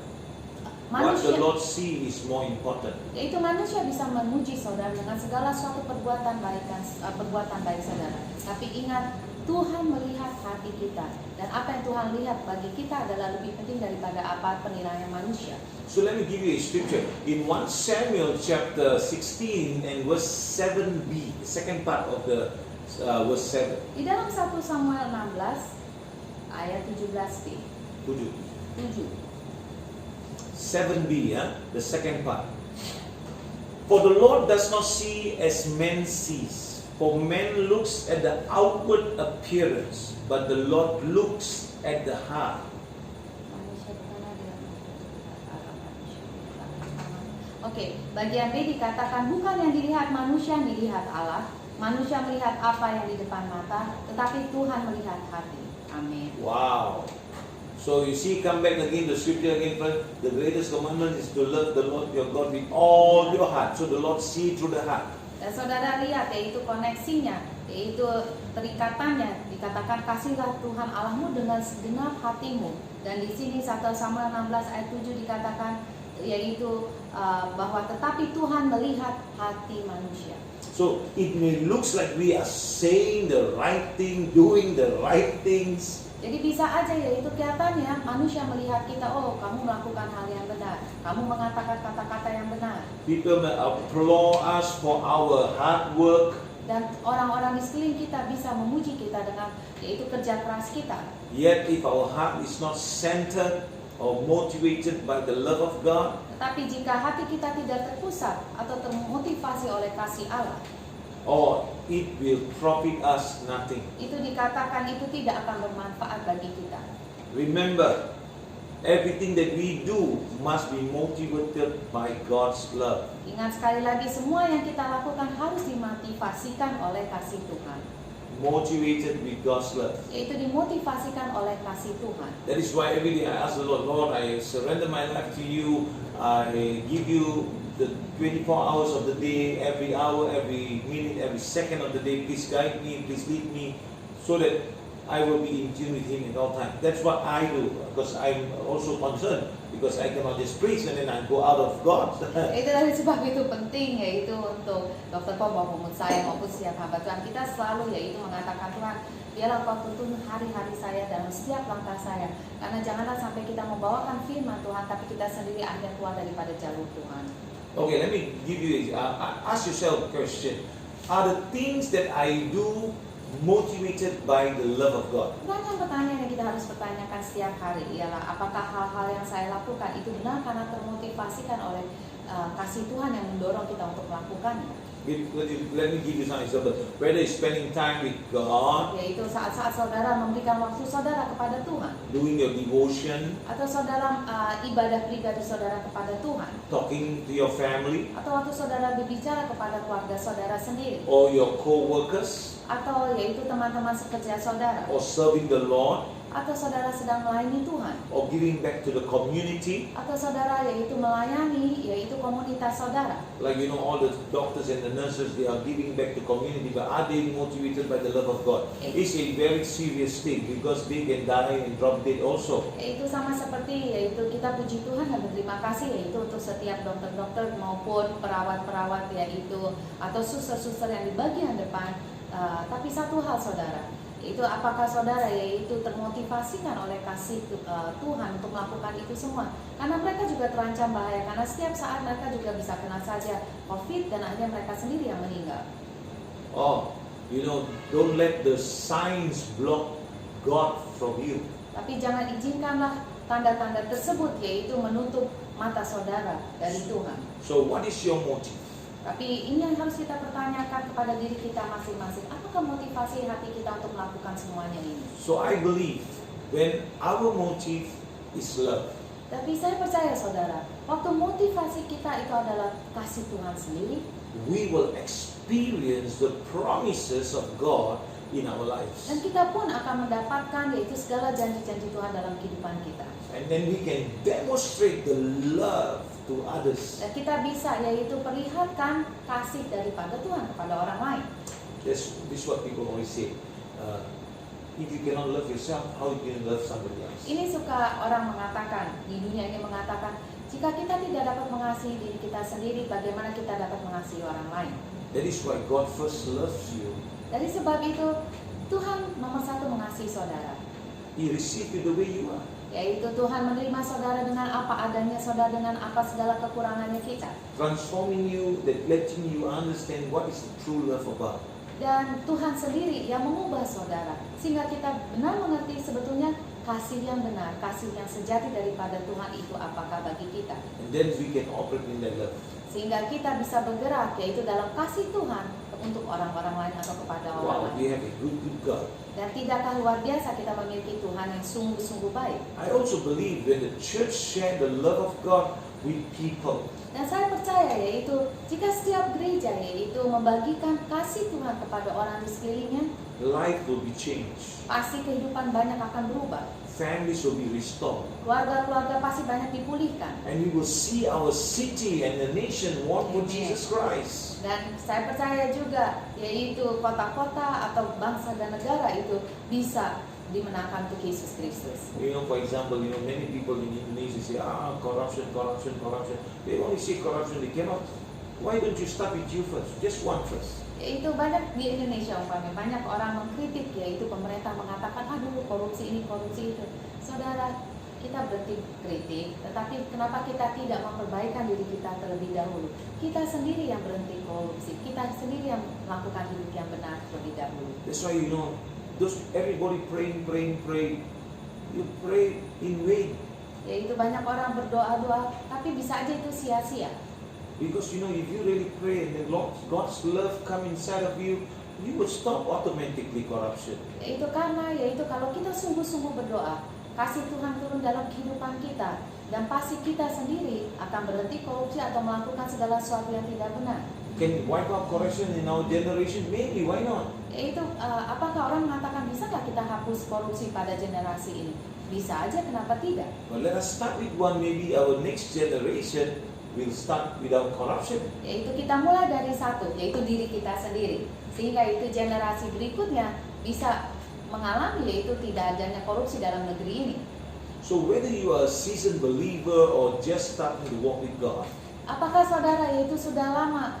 what the Lord sees is more important. Yaitu manusia bisa memuji saudara dengan segala suatu perbuatan baik saudara. Tapi ingat, Tuhan melihat hati kita, dan apa yang Tuhan lihat bagi kita adalah lebih penting daripada apa penilaian manusia. So let me give you a scripture. In 1 Samuel chapter 16 and verse 7b, the second part of the verse 7. Di dalam 1 Samuel 16 ayat 17b. 7b, the second part. For the Lord does not see as men sees. For man looks at the outward appearance, but the Lord looks at the heart. Oke, bagian B dikatakan bukan yang dilihat manusia yang dilihat Allah. Manusia melihat apa yang di depan mata, tetapi Tuhan melihat hati. Amin. Wow. So you see, come back again, the scripture again, friend. The greatest commandment is to love the Lord your God with all your heart. So the Lord see through the heart. Dan saudara lihat, yaitu koneksinya, yaitu terikatannya, dikatakan kasihlah Tuhan Allahmu dengan segenap hatimu. Dan di sini 1 Samuel 16 ayat 7 dikatakan, yaitu bahwa tetapi Tuhan melihat hati manusia. So it may looks like we are saying the right thing, doing the right things. Jadi bisa aja yaitu kelihatannya manusia melihat kita, oh kamu melakukan hal yang benar, kamu mengatakan kata-kata yang benar. People may applaud us for our hard work. Dan orang-orang di sekeliling kita bisa memuji kita dengan yaitu kerja keras kita. Yet if our heart is not centered or motivated by the love of God, tetapi jika hati kita tidak terpusat atau termotivasi oleh kasih Allah, or it will profit us nothing. itu dikatakan itu tidak akan bermanfaat bagi kita. Remember, everything that we do must be motivated by God's love. Ingat sekali lagi, semua yang kita lakukan harus dimotivasikan oleh kasih Tuhan. Motivated with God's love. Yaitu dimotivasikan oleh kasih Tuhan. That is why every day I ask the Lord, Lord, I surrender my life to you. I give you the 24 hours of the day, every hour, every minute, every second of the day. Please guide me, please lead me, so that I will be in tune with Him at all times. That's what I do, because I'm also concerned, because I cannot just preach and then I go out of God. Itu dari sebab itu penting, yaitu untuk Dr. Paul maupun saya maupun setiap hamba Tuhan, kita selalu yaitu mengatakan, Tuhan, biarlah Kau tuntun hari-hari saya dalam setiap langkah saya. Karena janganlah sampai kita membawakan firman Tuhan, tapi kita sendiri akhirnya keluar daripada jalur Tuhan. Okay, let me give you ask yourself a question. Are the things that I do motivated by the love of God? Pertanyaan yang kita harus pertanyakan setiap hari ialah, apakah hal-hal yang saya lakukan itu benar karena termotivasikan oleh kasih Tuhan yang mendorong kita untuk melakukannya? Let me give you some example. Whether it's spending time with God, Yaitu saat-saat saudara memberikan waktu saudara kepada Tuhan, doing your devotion, atau saudara ibadah pribadi saudara kepada Tuhan, talking to your family, atau waktu saudara berbicara kepada keluarga saudara sendiri, or your co-workers, atau yaitu teman-teman sekerja saudara, or serving the Lord, atau saudara sedang melayani Tuhan, or giving back to the community. atau saudara yaitu melayani yaitu komunitas saudara. Like all the doctors and the nurses, they are giving back to community, but are they motivated by the love of God? It's a very serious thing, because they can die and drop dead also. Itu sama seperti yaitu kita puji Tuhan dan berterima kasih yaitu untuk setiap dokter-dokter maupun perawat-perawat yaitu atau suster-suster yang di bagian depan. Tapi satu hal saudara, itu apakah saudara yaitu termotivasikan oleh kasih Tuhan untuk melakukan itu semua? Karena mereka juga terancam bahaya, karena setiap saat mereka juga bisa kena saja COVID dan akhirnya mereka sendiri yang meninggal. Oh, don't let the signs block God from you. Tapi jangan izinkanlah tanda-tanda tersebut yaitu menutup mata saudara dari Tuhan. So what is your motive? Tapi ini yang harus kita pertanyakan kepada diri kita masing-masing. Apakah motivasi hati kita untuk melakukan semuanya ini? So I believe when our motive is love, Tapi saya percaya saudara, waktu motivasi kita itu adalah kasih Tuhan sendiri, we will experience the promises of God in our lives. dan kita pun akan mendapatkan yaitu segala janji-janji Tuhan dalam kehidupan kita. And then we can demonstrate the love to others. Dan kita bisa yaitu perlihatkan kasih daripada Tuhan kepada orang lain. This is what people always say. If you cannot love yourself, how you can love somebody else? Ini suka orang mengatakan, di dunia ini mengatakan, jika kita tidak dapat mengasihi diri kita sendiri, bagaimana kita dapat mengasihi orang lain? That is why God first loves you. Dari sebab itu, Tuhan nomor satu mengasihi saudara. He received you the way you are. Yaitu Tuhan menerima saudara dengan apa adanya, saudara dengan apa segala kekurangannya kita. Transforming you, that letting you understand what is the true love of God. Dan Tuhan sendiri yang mengubah saudara, sehingga kita benar mengerti sebetulnya kasih yang benar, kasih yang sejati daripada Tuhan itu apakah bagi kita. And then we can operate in that love. Sehingga kita bisa bergerak yaitu dalam kasih Tuhan untuk orang-orang lain atau kepada orang Wow, lain. we have a good God. Dan tidakkah luar biasa kita memiliki Tuhan yang sungguh-sungguh baik. I also believe when the church share the love of God with people, Dan saya percaya yaitu jika setiap gereja yaitu membagikan kasih Tuhan kepada orang di sekelilingnya, life will be changed. pasti kehidupan banyak akan berubah. Families will be restored. Keluarga-keluarga pasti banyak dipulihkan. And we will see our city and the nation walk with Amen. Jesus Christ. Dan saya percaya juga yaitu kota-kota atau bangsa dan negara itu bisa dimenangkan untuk Yesus Kristus. For example, many people in Indonesia say, corruption. They only say corruption, they cannot. Why don't you start with you first? Just one first. Yaitu banyak di Indonesia umpamanya banyak orang mengkritik yaitu pemerintah mengatakan aduh korupsi ini korupsi itu. Saudara, kita berhenti kritik, tetapi kenapa kita tidak memperbaikan diri kita terlebih dahulu? Kita sendiri yang berhenti korupsi, kita sendiri yang melakukan hidup yang benar terlebih dahulu. That's why everybody praying. You pray in vain. Yaitu banyak orang berdoa-doa, tapi bisa aja itu sia-sia. Because if you really pray and then God's love come inside of you, you will stop automatically corruption. Yaitu kalau kita sungguh-sungguh berdoa, kasih Tuhan turun dalam kehidupan kita, dan pasti kita sendiri akan berhenti korupsi atau melakukan segala sesuatu yang tidak benar. Can we wipe out corruption in our generation? Maybe, why not? Yaitu apakah orang mengatakan bisa nggak kita hapus korupsi pada generasi ini? Bisa aja, kenapa tidak? Well, let us start with one. Maybe our next generation will start without corruption. Yaitu kita mulai dari satu, yaitu diri kita sendiri, sehingga itu generasi berikutnya bisa mengalami, yaitu tidak adanya korupsi dalam negeri ini. So whether you are a seasoned believer or just starting to walk with God, Apakah saudara yaitu sudah lama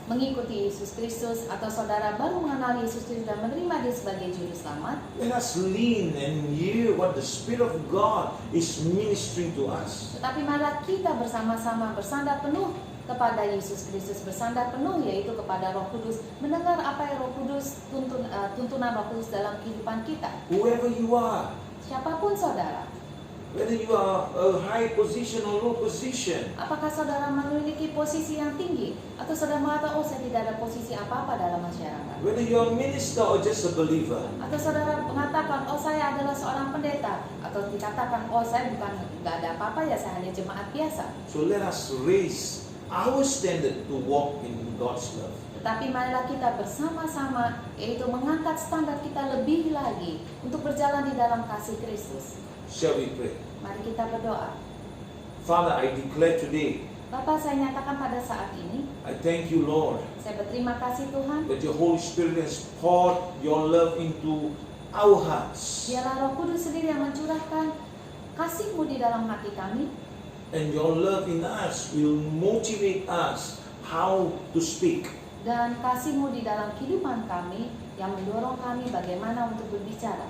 mengikuti Yesus Kristus, atau saudara baru mengenal Yesus Kristus dan menerima Dia sebagai juru selamat, let us lean and hear what the Spirit of God is ministering to us. tetapi marilah kita bersama-sama bersandar penuh kepada Yesus Kristus, bersandar penuh yaitu kepada Roh Kudus, mendengar apa yang Roh Kudus tuntunan Roh Kudus dalam kehidupan kita. Whoever you are, Siapapun saudara, whether you are a high position or low position, apakah saudara memiliki posisi yang tinggi, atau saudara mengatakan, oh saya tidak ada posisi apa-apa dalam masyarakat, whether you are a minister or just a believer, atau saudara mengatakan, oh saya adalah seorang pendeta, atau dikatakan, oh saya bukan, nggak ada apa-apa ya, saya hanya jemaat biasa. so let us raise our standard to walk in God's love. Tetapi marilah kita bersama-sama, yaitu mengangkat standar kita lebih lagi untuk berjalan di dalam kasih Kristus. Shall we pray? Mari kita berdoa. Father, I declare today, Bapa, saya nyatakan pada saat ini, I thank you, Lord, saya berterima kasih Tuhan, that your Holy Spirit has poured your love into our hearts. biarlah Roh Kudus sendiri yang mencurahkan kasih-Mu di dalam hati kami, And your love in us will motivate us how to speak. dan kasih-Mu di dalam kehidupan kami yang mendorong kami bagaimana untuk berbicara,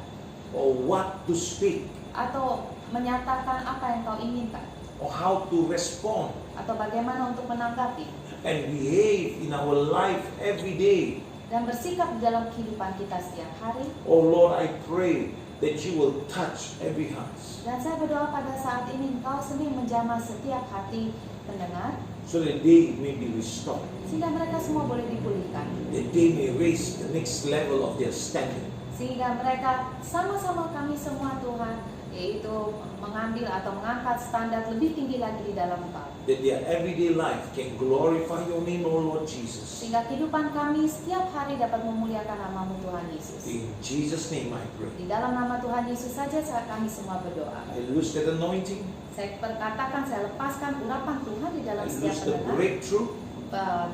Or what to speak. atau menyatakan apa yang Kau inginkan, Or how to respond. atau bagaimana untuk menanggapi And behave in our life every day. dan bersikap di dalam kehidupan kita setiap hari. Oh Lord, I pray that you will touch every heart. Dan saya berdoa pada saat ini Engkau sendiri menjamah setiap hati pendengar, So that they may be restored. sehingga mereka semua boleh dipulihkan, That they may raise the next level of their standard. sehingga mereka sama-sama kami semua Tuhan, yaitu mengambil atau mengangkat standar lebih tinggi lagi di dalam Engkau, That their everyday life can glorify your name, O Lord Jesus. sehingga kehidupan kami setiap hari dapat memuliakan nama-Mu Tuhan Yesus. In Jesus' name I pray. Di dalam nama Tuhan Yesus saja kami semua berdoa. I lose that anointing. Saya perkatakan, saya lepaskan urapan Tuhan di I dalam setiap lose the pendengar, breakthrough.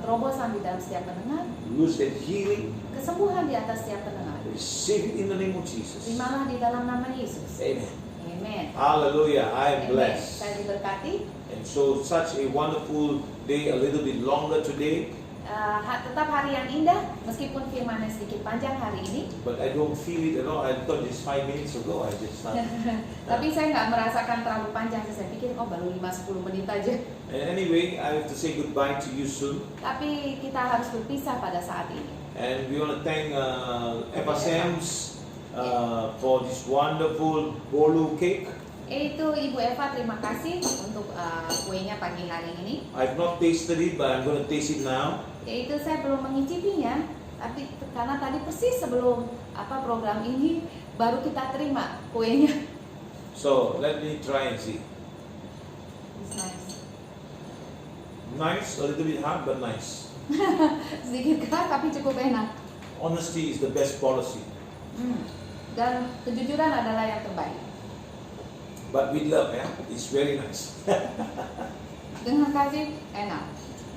terobosan di dalam setiap pendengar, Lose that healing. kesembuhan di atas setiap pendengar. Receive it in the name of Jesus. Terimalah di dalam nama Yesus. Amen. Amen. Hallelujah. I am Amen. blessed. Saya diberkati. And so such a wonderful day, a little bit longer today, Tetap hari yang indah, meskipun firmannya sedikit panjang hari ini. but I don't feel it at all. I thought just 5 minutes ago I just started. Tapi saya nggak merasakan terlalu panjang. Saya pikir, oh baru 5-10 menit aja. And anyway, I have to say goodbye to you soon. Tapi kita harus berpisah pada saat ini. And we want to thank Eva Sams for this wonderful bolu cake. Itu Ibu Eva, terima kasih untuk kuenya pagi hari ini. I've not tasted it, but I'm going to taste it now. Yaitu saya belum mengicipinya, tapi karena tadi persis sebelum program ini baru kita terima kuenya. So let me try and see. It's nice. Nice, a little bit hard, but nice. Sedikit keras tapi cukup enak. Honesty is the best policy. Dan kejujuran adalah yang terbaik. But with love, yeah, it's very nice. Dengan kasih enak.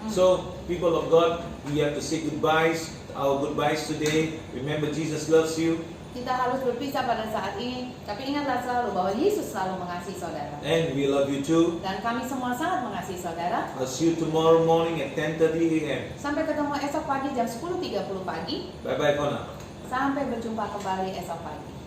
So, people of God, we have to say goodbyes. Our goodbyes today. Remember, Jesus loves you. Kita harus berpisah pada saat ini, tapi ingatlah selalu bahwa Yesus selalu mengasihi saudara. And we love you too. Dan kami semua sangat mengasihi saudara. I'll see you tomorrow morning at 10:30 a.m. Sampai ketemu esok pagi jam 10.30 pagi. Bye-bye for now. Sampai berjumpa kembali esok pagi.